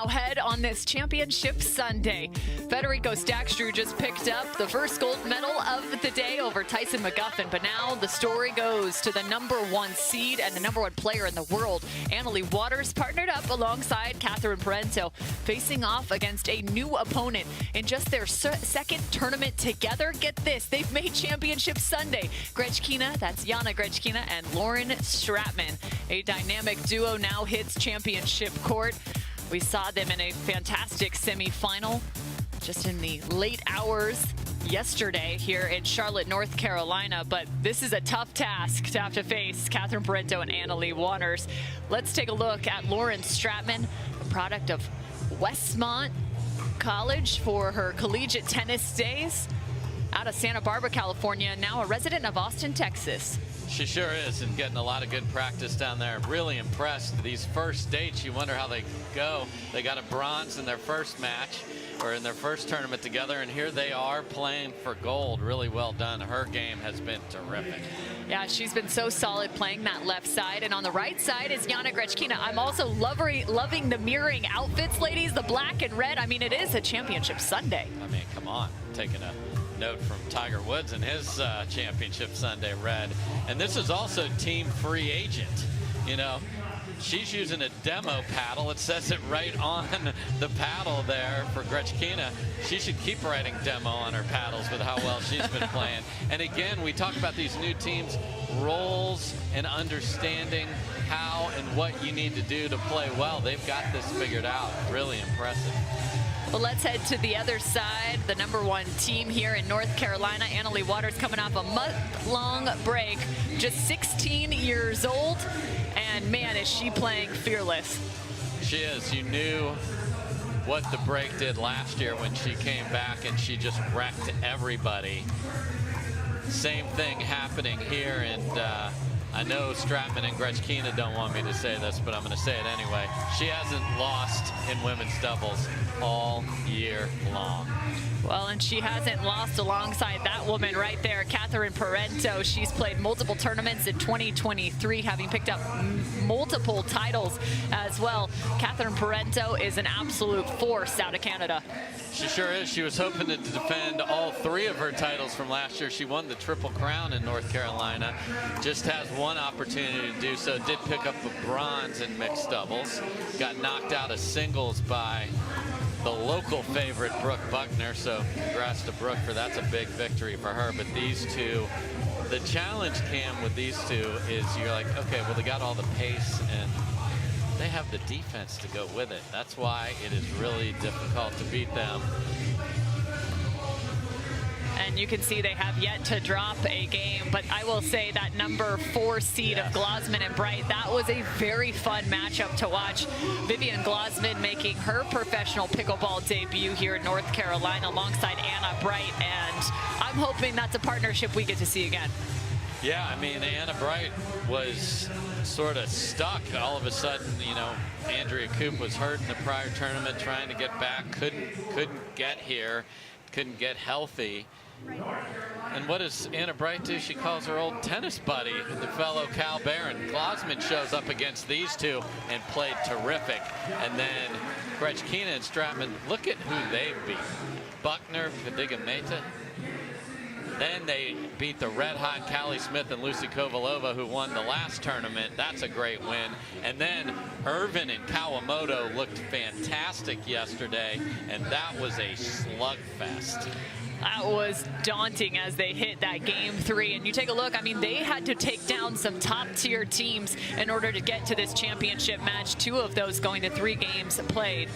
Arrowhead on this championship Sunday. Federico Staksrud just picked up the first gold medal of the day over Tyson McGuffin, but now the story goes to the #1 seed and the #1 player in the world. Leigh Waters partnered up alongside Parenteau, facing off against a new opponent in just their second tournament together. Get this, they've made championship Sunday. Grechkina, that's Yana Grechkina, and Lauren Stratman. A dynamic duo now hits championship court. We saw them in a fantastic semifinal just in the late hours yesterday here in Charlotte, North Carolina, but this is a tough task to have to face Parenteau and Leigh Waters. Let's take a look at Lauren Stratman, a product of Westmont College for her collegiate tennis days, out of Santa Barbara, California, now a resident of Austin, Texas. She sure is, and getting a lot of good practice down there. Really impressed. These first dates, you wonder how they go. They got a bronze in their first match, or in their first tournament together, and here they are playing for gold. Really well done. Her game has been terrific. Yeah, she's been so solid playing that left side, and on the right side is Yana Grechkina. I'm also loving the mirroring outfits, ladies, the black and red. I mean, it is a championship Sunday. I mean, come on, taking a note from Tiger Woods and his championship Sunday red. And this is also team free agent. You know, she's using a demo paddle. It says it right on the paddle there for Grechkina. She should keep writing demo on her paddles with how well she's been playing. And again, we talk about these new teams, roles and understanding how and what you need to do to play well. They've got this figured out. Really impressive. Well, let's head to the other side. The #1 team here in North Carolina. Leigh Waters coming off a month-long break, just 16 years old, and man, is she playing fearless. She is. You knew what the break did last year when she came back and she just wrecked everybody. Same thing happening here, and I know Stratman and Grechkina don't want me to say this, but I'm going to say it anyway. She hasn't lost in women's doubles all year long. Well, and she hasn't lost alongside that woman right there, Parenteau. She's played multiple tournaments in 2023, having picked up multiple titles as well. Parenteau is an absolute force out of Canada. She sure is. She was hoping to defend all 3 of her titles from last year. She won the Triple Crown in North Carolina. Just has one opportunity to do so. Did pick up a bronze in mixed doubles. Got knocked out of singles by the local favorite, Brooke Buckner. So congrats to Brooke for that's a big victory for her. But these two, the challenge, Cam, with these two is you're like, okay, well, they got all the pace and they have the defense to go with it. That's why it is really difficult to beat them. And you can see they have yet to drop a game, but I will say that #4 seed of Glosman and Bright, that was a very fun matchup to watch. Vivian Glosman making her professional pickleball debut here in North Carolina alongside Anna Bright, and I'm hoping that's a partnership we get to see again. Yeah, I mean, Anna Bright was sort of stuck all of a sudden. You know, Andrea Koop was hurt in the prior tournament, trying to get back, couldn't get here, couldn't get healthy. And what does Anna Bright do? She calls her old tennis buddy, the fellow Cal Barron. Glosman shows up against these two and played terrific. And then Grechkina and Stratman, look at who they beat. Buckner, Padiga-Meta. Then they beat the red-hot Callie Smith and Lucy Kovalova, who won the last tournament. That's a great win. And then Irvin and Kawamoto looked fantastic yesterday, and that was a slugfest. That was daunting as they hit that game 3. And you take a look, I mean, they had to take down some top-tier teams in order to get to this championship match, 2 of those going to 3 games played.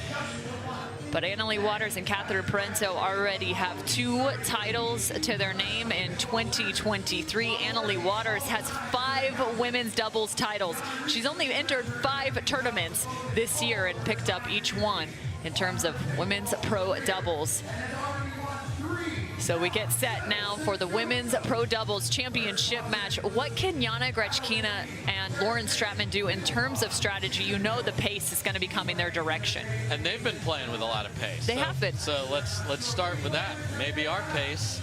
But Leigh Waters and Parenteau already have 2 titles to their name in 2023. Leigh Waters has 5 women's doubles titles. She's only entered 5 tournaments this year and picked up each one in terms of women's pro doubles. So we get set now for the Women's Pro Doubles Championship match. What can Yana Grechkina and Lauren Stratman do in terms of strategy? You know the pace is going to be coming their direction. And they've been playing with a lot of pace. They have been. So let's start with that. Maybe our pace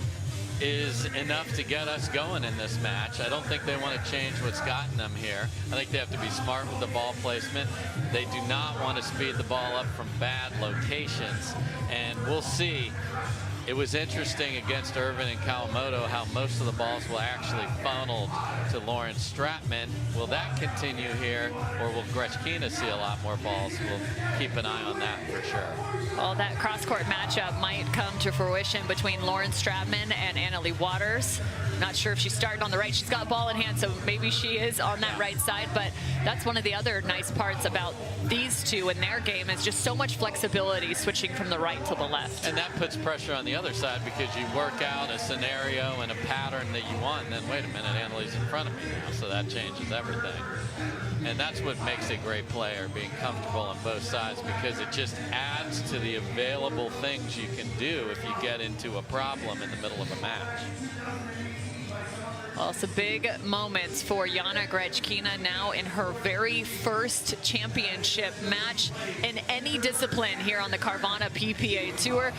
is enough to get us going in this match. I don't think they want to change what's gotten them here. I think they have to be smart with the ball placement. They do not want to speed the ball up from bad locations. And we'll see. It was interesting against Irvin and Kawamoto how most of the balls were actually funneled to Lawrence Stratman. Will that continue here, or will Grechkina see a lot more balls? We'll keep an eye on that for sure. Well, that cross-court matchup might come to fruition between Lawrence Stratman and Leigh Waters. Not sure if she's starting on the right. She's got ball in hand, so maybe she is on that right side. But that's one of the other nice parts about these two in their game is just so much flexibility switching from the right to the left. And that puts pressure on the other side because you work out a scenario and a pattern that you want, and then wait a minute, Annalie's in front of me now, so that changes everything. And that's what makes a great player, being comfortable on both sides, because it just adds to the available things you can do if you get into a problem in the middle of a match. Well, some big moments for Yana Grechkina now in her very first championship match in any discipline here on the Carvana PPA Tour.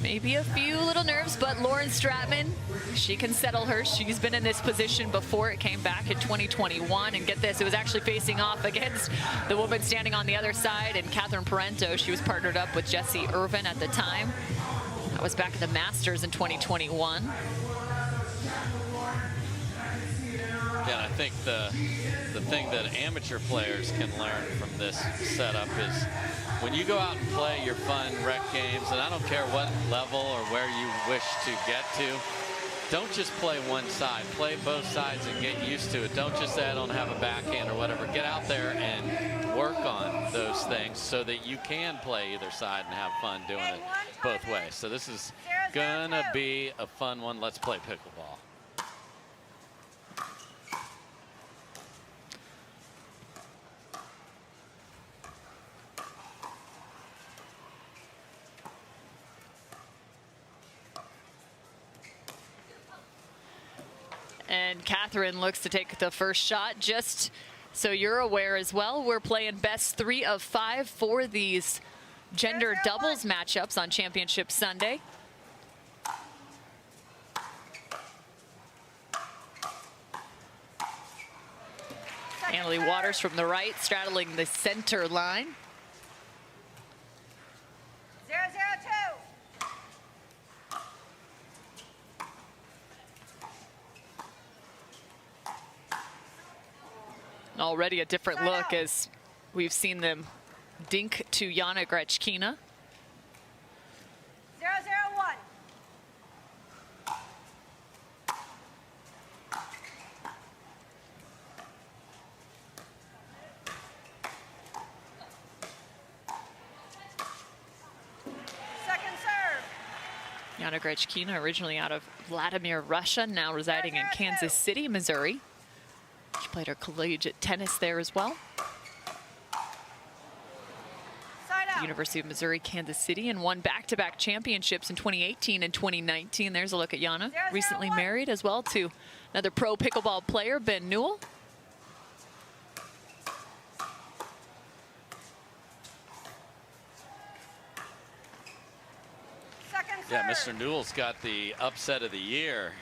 Maybe a few little nerves, but Lawrence Stratman, she can settle her. She's been in this position before. It came back in 2021, and get this, it was actually facing off against the woman standing on the other side, and Parenteau. She was partnered up with Jessie Irvin at the time. That was back at the Masters in 2021. Yeah, I think the thing that amateur players can learn from this setup is when you go out and play your fun rec games, and I don't care what level or where you wish to get to, don't just play one side. Play both sides and get used to it. Don't just say I don't have a backhand or whatever. Get out there and work on those things so that you can play either side and have fun doing it both ways. So this is gonna be a fun one. Let's play pickleball. And Catherine looks to take the first shot. Just so you're aware as well, we're playing best 3 of 5 for these gender doubles matchups on Championship Sunday. Leigh Waters from the right, straddling the center line. 0-0-2. Already a different look as we've seen them dink to Yana Grechkina. 0-0-1. Second serve. Yana Grechkina, originally out of Vladimir, Russia, now residing in Kansas City, Missouri. She played her collegiate tennis there as well. University of Missouri, Kansas City, and won back-to-back championships in 2018 and 2019. There's a look at Yana. Recently married as well to another pro pickleball player, Ben Newell. Yeah, Mr. Newell's got the upset of the year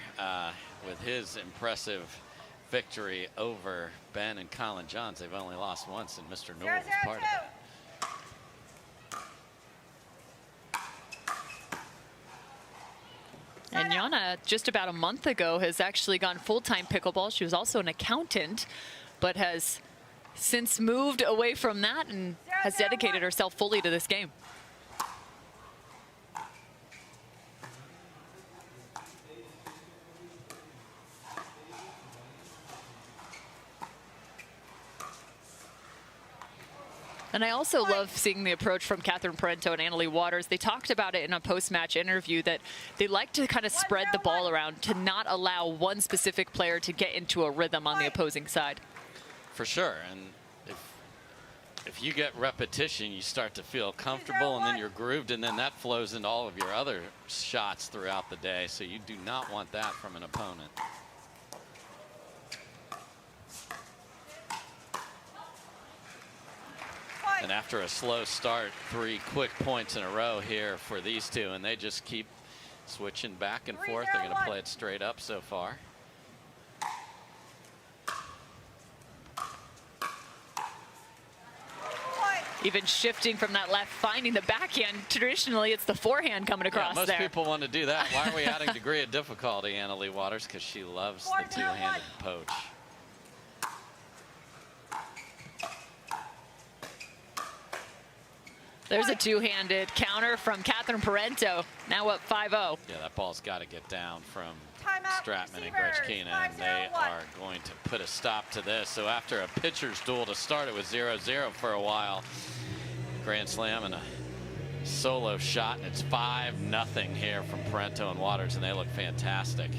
with his impressive victory over Ben and Colin Johns. They've only lost once, and Mr. Newell was part of that. And Yana, just about a month ago, has actually gone full-time pickleball. She was also an accountant, but has since moved away from that and has dedicated herself fully to this game. And I also love seeing the approach from Parenteau and Leigh Waters. They talked about it in a post-match interview that they like to kind of spread the ball around to not allow one specific player to get into a rhythm on the opposing side. For sure. And if you get repetition, you start to feel comfortable, and then you're grooved, and then that flows into all of your other shots throughout the day. So you do not want that from an opponent. And after a slow start, 3 quick points in a row here for these two, and they just keep Switching back and forth. They're going to play it straight up so far. Even shifting from that left, finding the backhand. Traditionally, it's the forehand coming across most there. People want to do that. Why are we adding degree of difficulty, Yana Leigh Waters? Because she loves the two-handed poach. There's a two-handed counter from Catherine Parenteau. Now up 5-0. Yeah, that ball's got to get down from Stratman and receivers, Grechkina, and they are going to put a stop to this. So after a pitcher's duel to start, it was 0-0 for a while. Grand slam and a solo shot, and it's 5-0 here from Parenteau and Waters, and they look fantastic.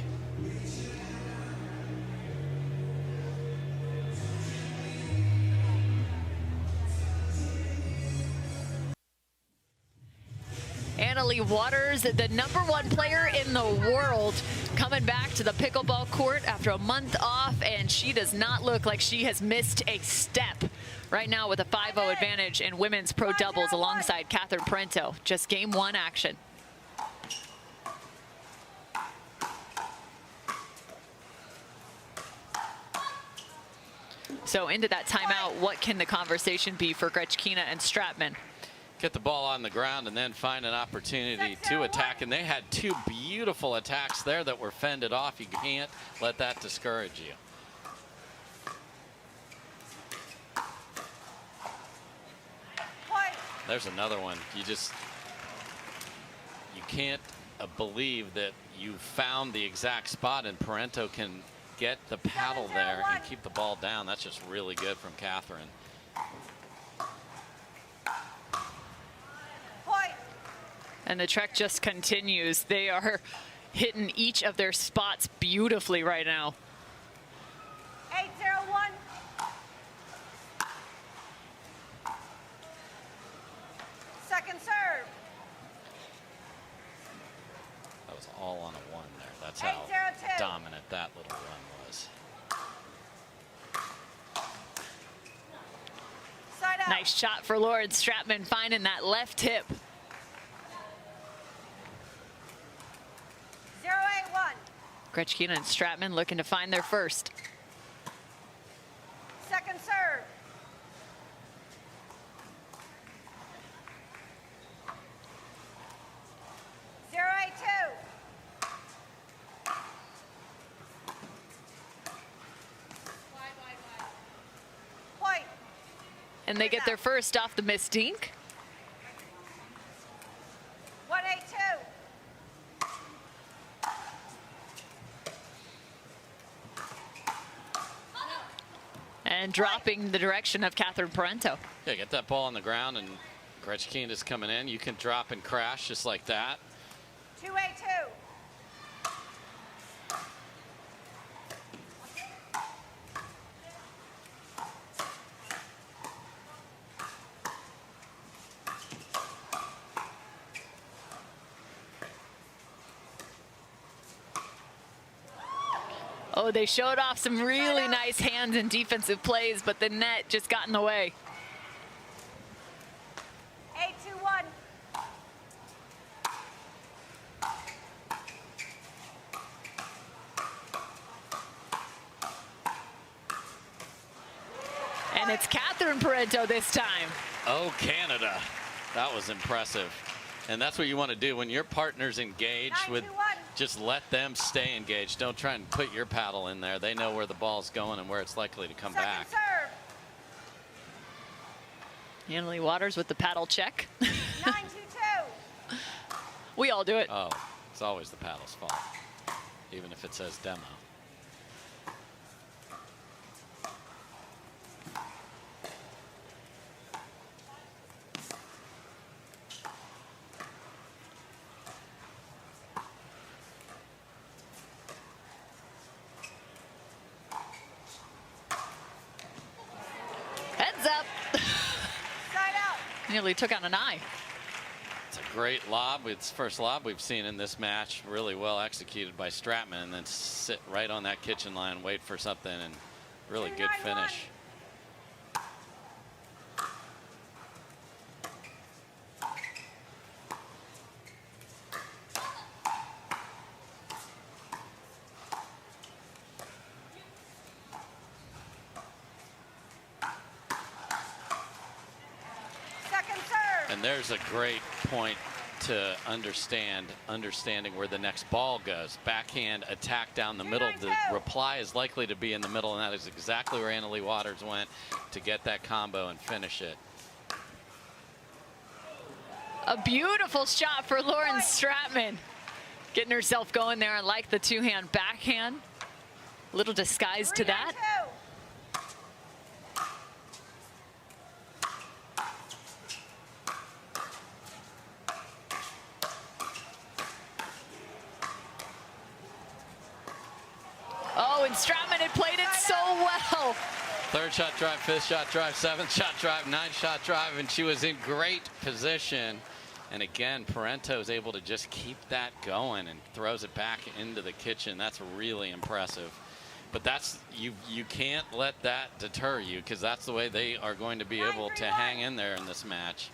Yana Leigh Waters, the #1 player in the world, coming back to the pickleball court after a month off, and she does not look like she has missed a step. Right now with a 5-0 advantage in women's pro doubles alongside Catherine Parenteau. Just game 1 action. So into that timeout, what can the conversation be for Grechkina and Stratman? Get the ball on the ground and then find an opportunity to attack. And they had 2 beautiful attacks there that were fended off. You can't let that discourage you. There's another one. You can't believe that you found the exact spot, and Parenteau can get the paddle there and keep the ball down. That's just really good from Catherine. And the trek just continues. They are hitting each of their spots beautifully right now. 8-0-1. Second serve. That was all on a 1 there. That's how 8-0-2. dominant that little run was. Side out. Nice shot for Lauren Stratman, finding that left hip. 0-8-1. Grechkina and Stratman looking to find their first. Second serve. 0-8-2. Point. And they get their first off the missed dink. 1-8-2. And dropping the direction of Catherine Parenteau. Yeah, get that ball on the ground, and Grechkina's coming in. You can drop and crash just like that. 2-8-2. Oh, they showed off some really nice hands and defensive plays, but the net just got in the way. 8-2-1. And it's Catherine Parenteau this time. Oh, Canada. That was impressive. And that's what you want to do when your partner's engaged with. 9-2-1. Just let them stay engaged. Don't try and put your paddle in there. They know where the ball's going and where it's likely to come Second back. serve. Yana Leigh Waters with the paddle check. 9-2-2. We all do it. Oh, it's always the paddle's fault, even if it says demo. Heads up. Side out. Nearly took out an eye. It's a great lob. It's the first lob we've seen in this match. Really well executed by Stratman, and then sit right on that kitchen line, wait for something, and really good 2-9-1. finish. And there's a great point to understanding where the next ball goes. Backhand attack down the middle. The reply is likely to be in the middle, and that is exactly where Leigh Waters went to get that combo and finish it. A beautiful shot for Lauren Stratman. Getting herself going there. I like the two-hand backhand. A little disguise to that. Oh, and Stratman had played it so well. Third shot drive, fifth shot drive, seventh shot drive, ninth shot drive, and she was in great position. And again, Parenteau is able to just keep that going and throws it back into the kitchen. That's really impressive. But that's you can't let that deter you, because that's the way they are going to be able to hang in there in this match.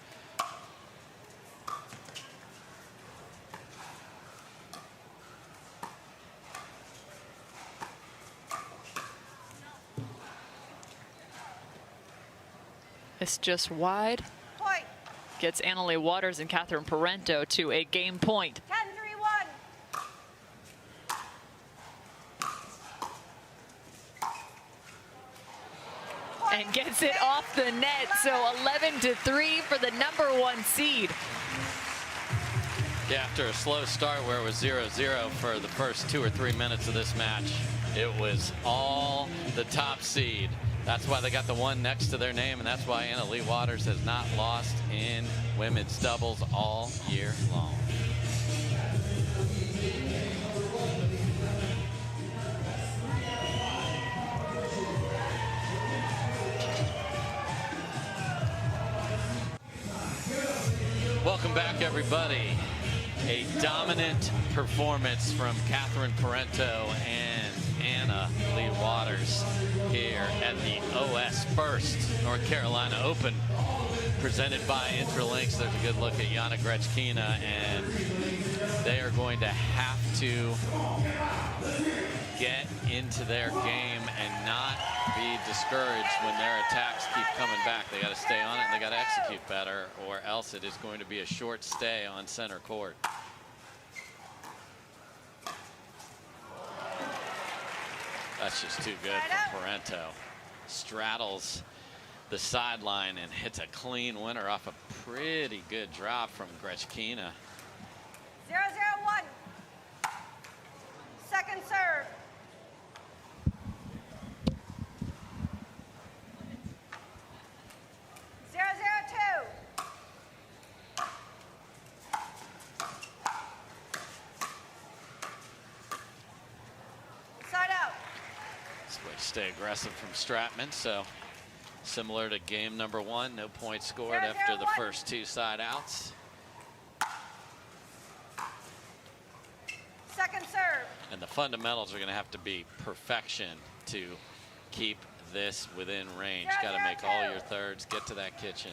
It's just wide. Point. Gets Leigh Waters and Catherine Parenteau to a game point. 10-3-1. And gets it off the net. So 11-3 for the #1 seed. Yeah, after a slow start where it was 0-0 for the first 2 or 3 minutes of this match, it was all the top seed. That's why they got the 1 next to their name, and that's why Leigh Waters has not lost in women's doubles all year long. Welcome back, everybody. A dominant performance from Catherine Parenteau and Leigh Waters here at the OS First North Carolina Open, presented by Intralinks. There's a good look at Yana Grechkina, and they are going to have to get into their game and not be discouraged when their attacks keep coming back. They got to stay on it, and they got to execute better, or else it is going to be a short stay on center court. That's just too good for Parenteau. Straddles the sideline and hits a clean winner off a pretty good drop from Grechkina. 0-0-1. Second serve. 0-0-2. Side out. Way to stay aggressive from Stratman. So similar to game #1, no points scored after the first 2 side outs. Second serve. And the fundamentals are going to have to be perfection to keep this within range. Got to make all your thirds, get to that kitchen.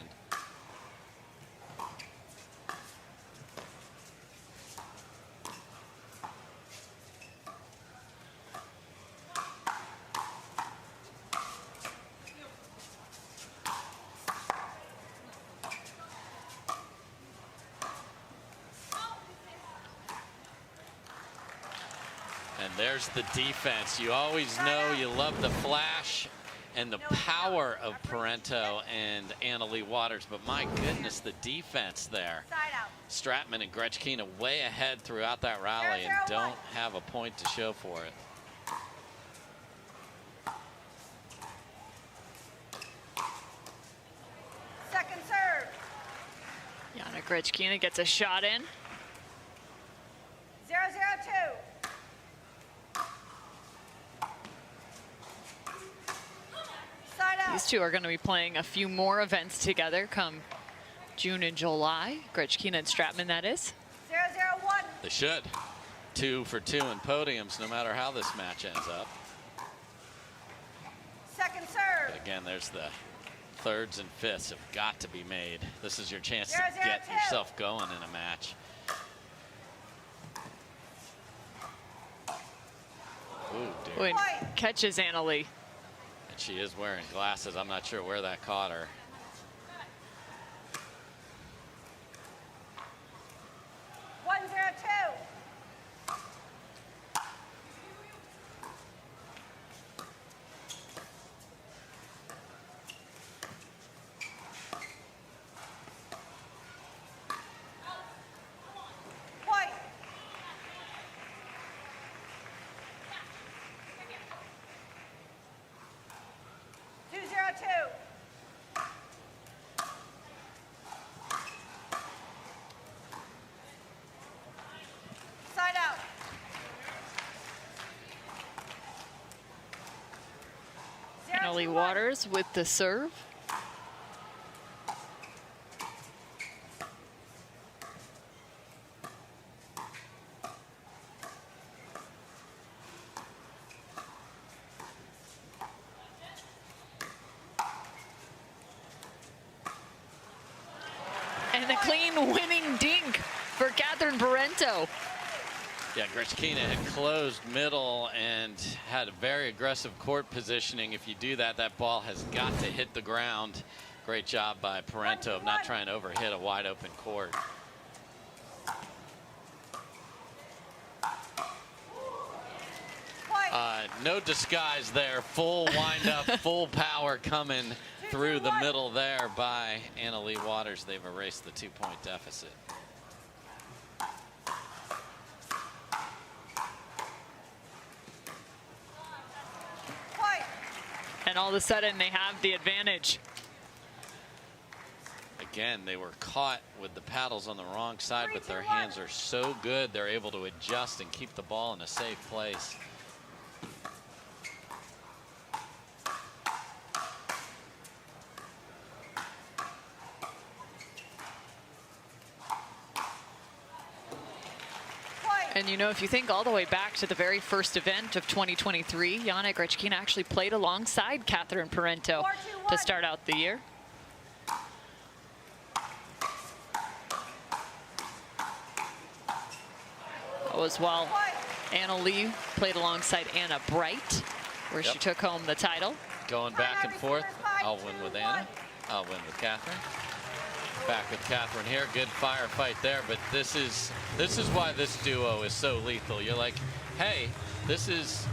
And there's the defense. You always know you love the flash and the power of Parenteau and Leigh Waters, but my goodness, the defense there. Stratman and Grechkina way ahead throughout that rally and don't have a point to show for it. Second serve. Yana Grechkina gets a shot in. 0-0-2. These two are going to be playing a few more events together come June and July. Grechkina and Stratman, that is. 0-0-1. They should. 2 for 2 in podiums, no matter how this match ends up. Second serve. But again, there's the thirds and fifths have got to be made. This is your chance to get yourself going in a match. Ooh, dear. Catches Leigh. And she is wearing glasses. I'm not sure where that caught her. Leigh Waters with the serve. And the clean winning dink for Parenteau. Yeah, Grechkina had closed middle and had a very aggressive court positioning. If you do that, that ball has got to hit the ground. Great job by Parenteau of not trying to overhit a wide open court. No disguise there. Full wind up, full power coming through the middle there by Leigh Waters. They've erased the 2-point deficit. And all of a sudden they have the advantage. Again, they were caught with the paddles on the wrong side, but their hands are so good they're able to adjust and keep the ball in a safe place. And you know, if you think all the way back to the very first event of 2023, Yana Grechkina actually played alongside Parenteau to start out the year. As well, Leigh played alongside Anna Bright, where she took home the title. Going back and forth. I'll win with Anna. I'll win with Catherine. Back with Catherine here. Good firefight there, but this is why this duo is so lethal. You're like, hey, this is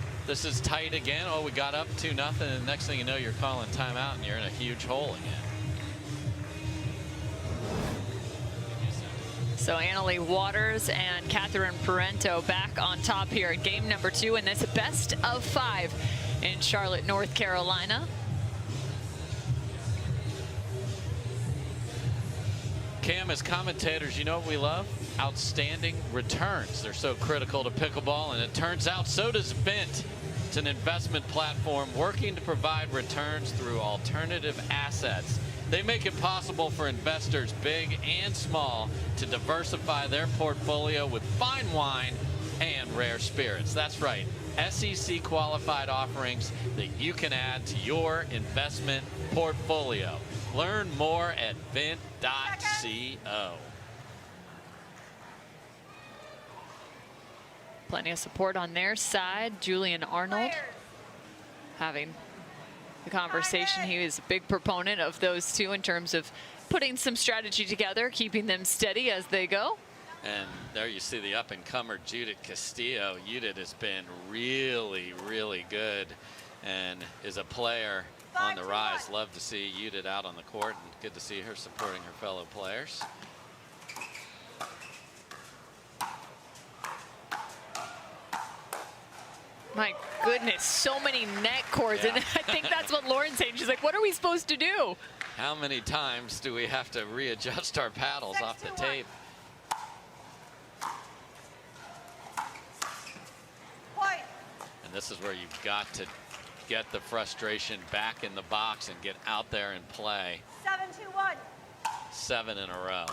tight again. Oh, we got up 2-0, and the next thing you know, you're calling timeout and you're in a huge hole again. So Leigh Waters and Parenteau back on top here in game number 2 in this best of 5 in Charlotte, North Carolina. Cam, as commentators, you know what we love? Outstanding returns. They're so critical to pickleball, and it turns out so does Vint. It's an investment platform working to provide returns through alternative assets. They make it possible for investors big and small to diversify their portfolio with fine wine and rare spirits. That's right, SEC qualified offerings that you can add to your investment portfolio. Learn more at vint.co. Plenty of support on their side. Julian Arnold having the conversation. He was a big proponent of those two in terms of putting some strategy together, keeping them steady as they go. And there you see the up-and-comer Judith Castillo. Judith has been really, really good and is a player on the rise. Love to see Judith out on the court, and good to see her supporting her fellow players. My goodness, so many net cords, and I think that's what Lauren's saying. She's like, what are we supposed to do? How many times do we have to readjust our paddles off the tape? And this is where you've got to get the frustration back in the box and get out there and play. 7-2-1. 7 in a row.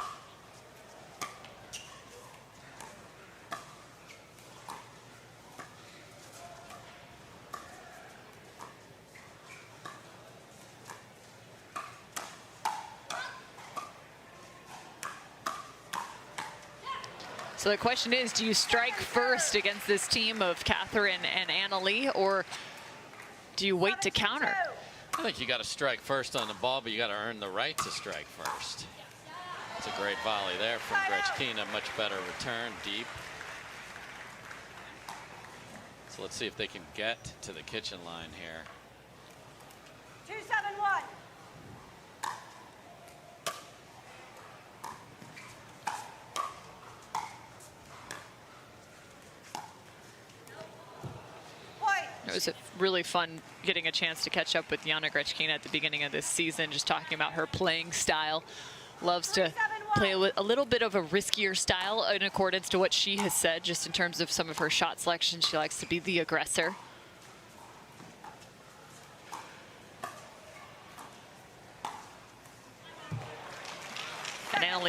So the question is, do you strike first against this team of Catherine and Leigh, or do you wait to counter? I think you got to strike first on the ball, but you got to earn the right to strike first. It's a great volley there from Grechkina. Much better return, deep. So let's see if they can get to the kitchen line here. 2-7-1. It was really fun getting a chance to catch up with Yana Grechkina at the beginning of this season, just talking about her playing style. Loves to play a little bit of a riskier style in accordance to what she has said, just in terms of some of her shot selection. She likes to be the aggressor.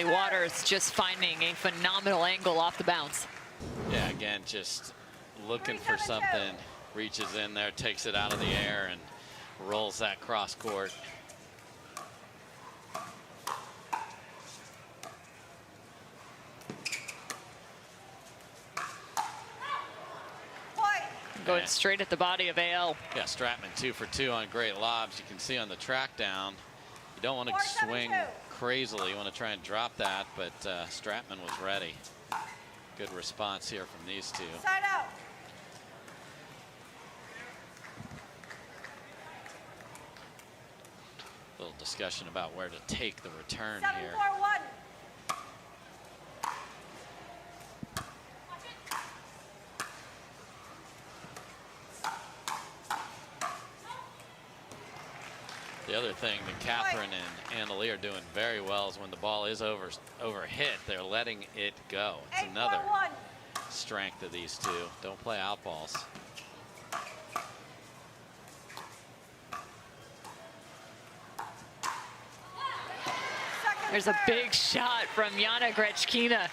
Annalie Waters just finding a phenomenal angle off the bounce. Yeah, again, just looking for something. Reaches in there, takes it out of the air, and rolls that cross court. Going straight at the body of AL. Yeah, Stratman 2 for 2 on great lobs. You can see on the track down, you don't want to swing crazily. You want to try and drop that, but Stratman was ready. Good response here from these two. Side out. Little discussion about where to take the return 7-4-1. here. The other thing that Catherine and Annalie are doing very well is when the ball is over hit, they're letting it go. It's another strength of these two. Don't play out balls. There's a big shot from Yana Grechkina.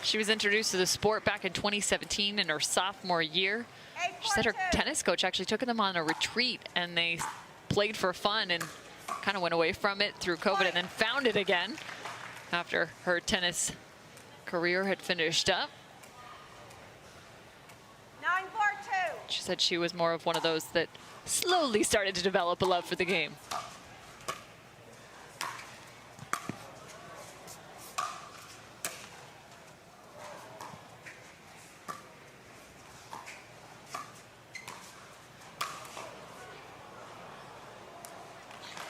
She was introduced to the sport back in 2017 in her sophomore year. She said her tennis coach actually took them on a retreat and they played for fun and kind of went away from it through COVID and then found it again after her tennis career had finished up. 9-4-2. She said she was more of one of those that slowly started to develop a love for the game.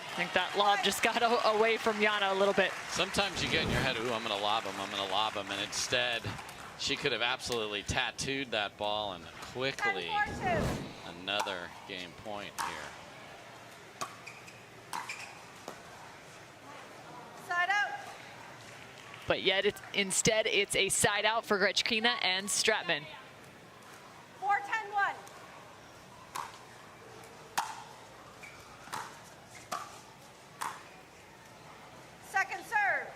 I think that lob just got away from Yana a little bit. Sometimes you get in your head, ooh, I'm going to lob him, I'm going to lob him. And instead, she could have absolutely tattooed that ball and quickly 10-4-2. another game point here. Side out. But yet, instead, it's a side out for Grechkina and Stratman. 4-10-1. Second serve.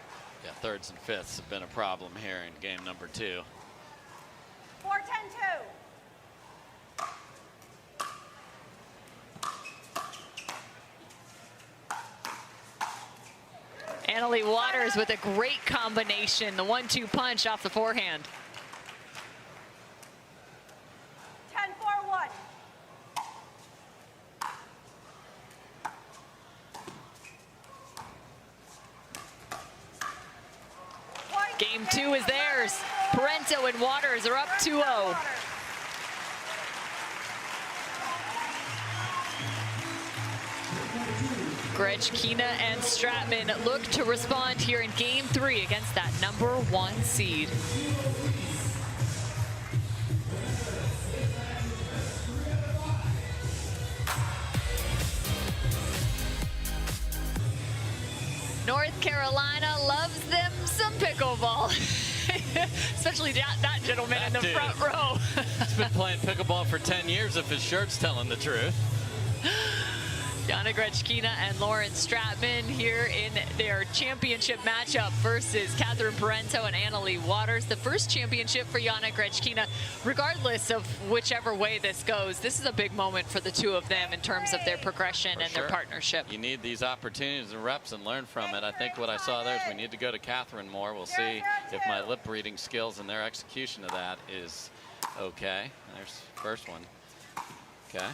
Yeah, thirds and fifths have been a problem here in game number 2. 4-10-2. Annalie Waters with a great combination, the 1-2 punch off the forehand. 10-4-1. Game 2 is theirs. Parenteau and Waters are up 2-0. Grechkina and Stratman look to respond here in game 3 against that #1 seed. North Carolina loves them some pickleball. Especially that gentleman in the front row. He's been playing pickleball for 10 years if his shirt's telling the truth. Yana Grechkina and Lauren Stratman here in their championship matchup versus Catherine Parenteau and Annalie Waters. The first championship for Yana Grechkina. Regardless of whichever way this goes, this is a big moment for the two of them in terms of their progression and their partnership. You need these opportunities and reps and learn from it. I think what I saw there is we need to go to Catherine more. We'll see if my lip reading skills and their execution of that is okay. There's the first one. Okay.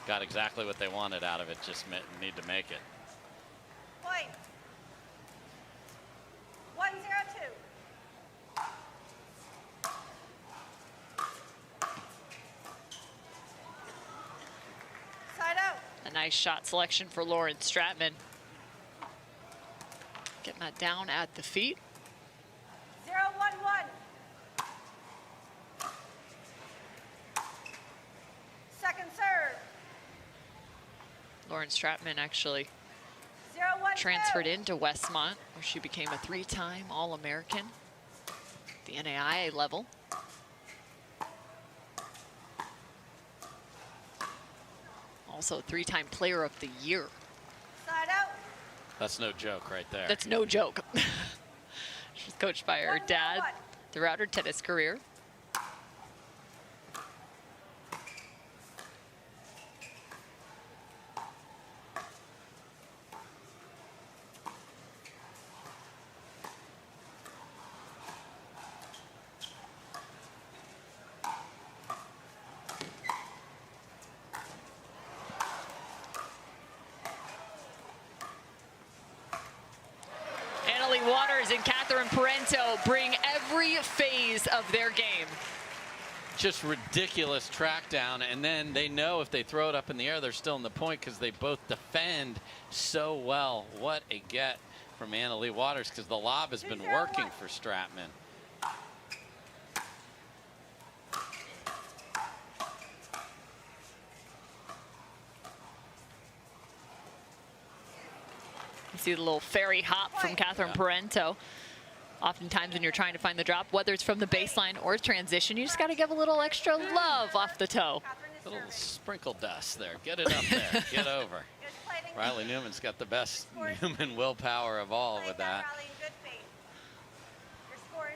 Got exactly what they wanted out of it, just need to make it. Point. 1-0-2. Side out. A nice shot selection for Lauren Stratman. Getting that down at the feet. 0-1-1. Second serve. Lauren Stratman actually 0-1-2. transferred into Westmont, where she became a 3-time All-American at the NAIA level. Also 3-time Player of the Year. Side out. That's no joke right there. That's no joke. She's coached by her dad throughout her tennis career. Waters and Parenteau bring every phase of their game. Just ridiculous track down, and then they know if they throw it up in the air, they're still in the point because they both defend so well. What a get from Leigh Waters, because the lob has been working for Stratman. You see the little fairy hop from Parenteau. Oftentimes when you're trying to find the drop, whether it's from the baseline or transition, you just got to give a little extra love off the toe. A little sprinkle dust there. Get it up there. Get over. Riley Newman's got the best human willpower of all with that.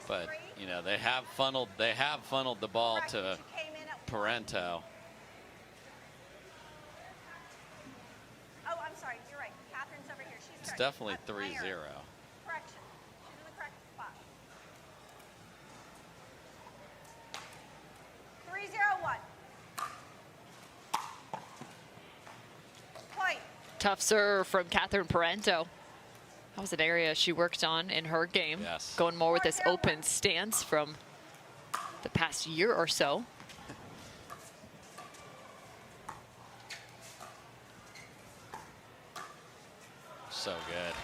But, you know, they have funneled the ball to Parenteau. Oh, I'm sorry. You're right. Catherine's over here. She's It's definitely 3-0. Correction. She's in the correct spot. 3-0-1. Point. Tough serve from Parenteau. That was an area she worked on in her game. Yes. Going more with this open stance from the past year or so. So good.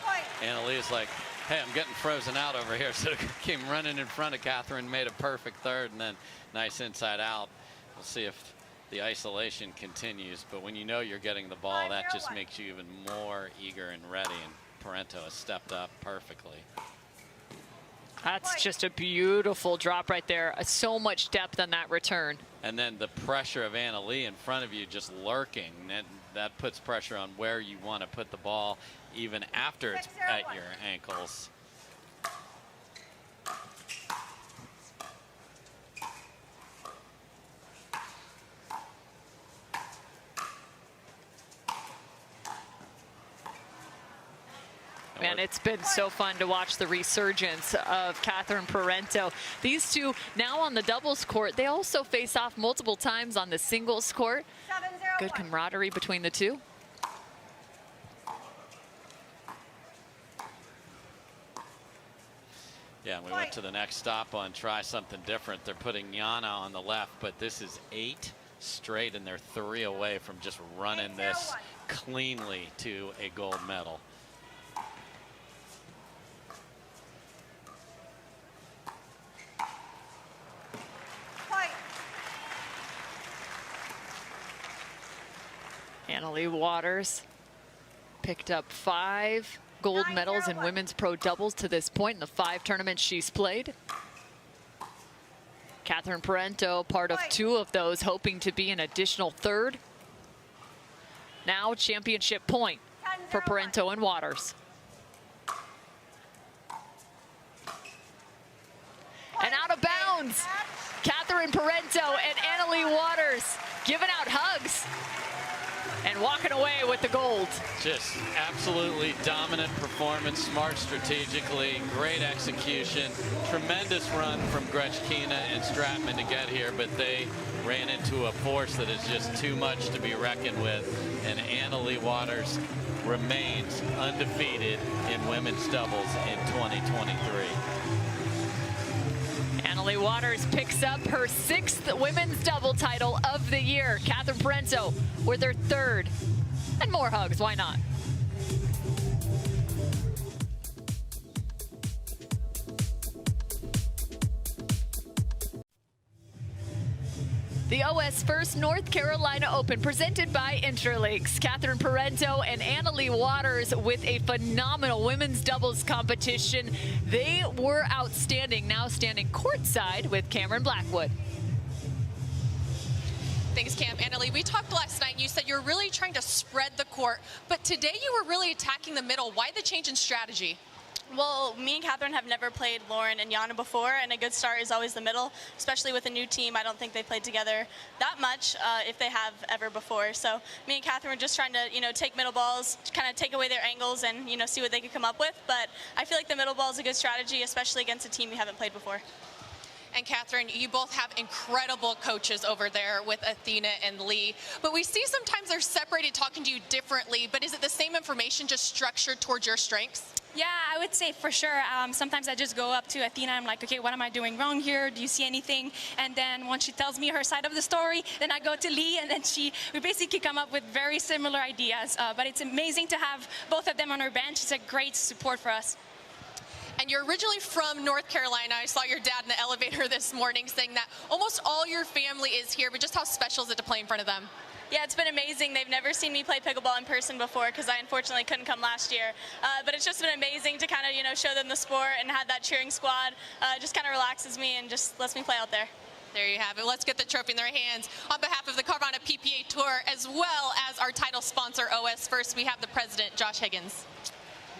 Lee's like, hey, I'm getting frozen out over here. So came running in front of Catherine, made a perfect third, and then nice inside out. We'll see if the isolation continues. But when you know you're getting the ball, that just makes you even more eager and ready. And Parenteau has stepped up perfectly. That's just a beautiful drop right there. So much depth on that return. And then the pressure of Leigh in front of you just lurking. And that puts pressure on where you want to put the ball, even after it's at your ankles. Man, it's been so fun to watch the resurgence of Parenteau. These two now on the doubles court. They also face off multiple times on the singles court. 7-0-1. Good camaraderie between the two. Yeah, and we went to the next stop on try something different. They're putting Yana on the left, but this is 8 straight, and they're 3 away from just running this cleanly to a gold medal. Leigh Waters picked up 5 gold medals in women's pro doubles to this point in the 5 tournaments she's played. Parenteau, part of 2 of those, hoping to be an additional 3rd. Now championship point for Parenteau and Waters. And out of bounds, Parenteau and Leigh Waters giving out hugs and walking away with the gold. Just absolutely dominant performance, smart strategically, great execution, tremendous run from Grechkina and Stratman to get here, but they ran into a force that is just too much to be reckoned with, and Leigh Waters remains undefeated in women's doubles in 2023. Leigh Waters picks up her 6th women's double title of the year. Parenteau with her 3rd. And more hugs, why not? The OS First North Carolina Open presented by Interlinks. Parenteau and Leigh Waters with a phenomenal women's doubles competition. They were outstanding, now standing courtside with Cameron Blackwood. Thanks, Cam. Annalie, we talked last night and you said you're really trying to spread the court, but today you were really attacking the middle. Why the change in strategy? Well, me and Catherine have never played Lauren and Yana before, and a good start is always the middle, especially with a new team. I don't think they played together that much, if they have ever before. So me and Catherine were just trying to, take middle balls, kind of take away their angles and, see what they could come up with. But I feel like the middle ball is a good strategy, especially against a team we haven't played before. And Catherine, you both have incredible coaches over there with Athena and Leigh, but we see sometimes they're separated, talking to you differently, but is it the same information just structured towards your strengths? Yeah, I would say for sure. Sometimes I just go up to Athena. I'm like, okay, what am I doing wrong here? Do you see anything? And then once she tells me her side of the story, then I go to Leigh, and then we basically come up with very similar ideas. But it's amazing to have both of them on our bench. It's a great support for us. And you're originally from North Carolina. I saw your dad in the elevator this morning saying that almost all your family is here, but just how special is it to play in front of them? Yeah, it's been amazing. They've never seen me play pickleball in person before because I unfortunately couldn't come last year. But it's just been amazing to kind of, show them the sport and have that cheering squad. Just kind of relaxes me and just lets me play out there. There you have it. Let's get the trophy in their hands. On behalf of the Carvana PPA Tour, as well as our title sponsor, OS First, we have the president, Josh Higgins.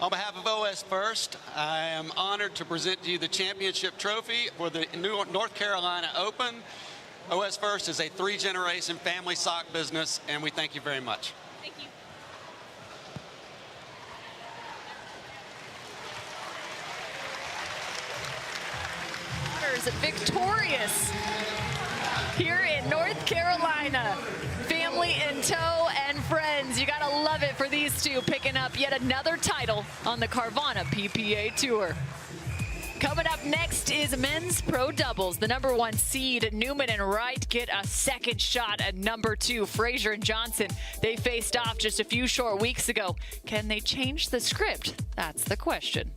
On behalf of OS First, I am honored to present to you the championship trophy for the North Carolina Open. OS First is a 3-generation family sock business, and we thank you very much. Thank you. Victorious here in North Carolina. Family in tow and friends. You gotta love it for these two picking up yet another title on the Carvana PPA Tour. Coming up next is men's pro doubles. The #1 seed, Newman and Wright, get a second shot at #2, Frazier and Johnson. They faced off just a few short weeks ago. Can they change the script? That's the question.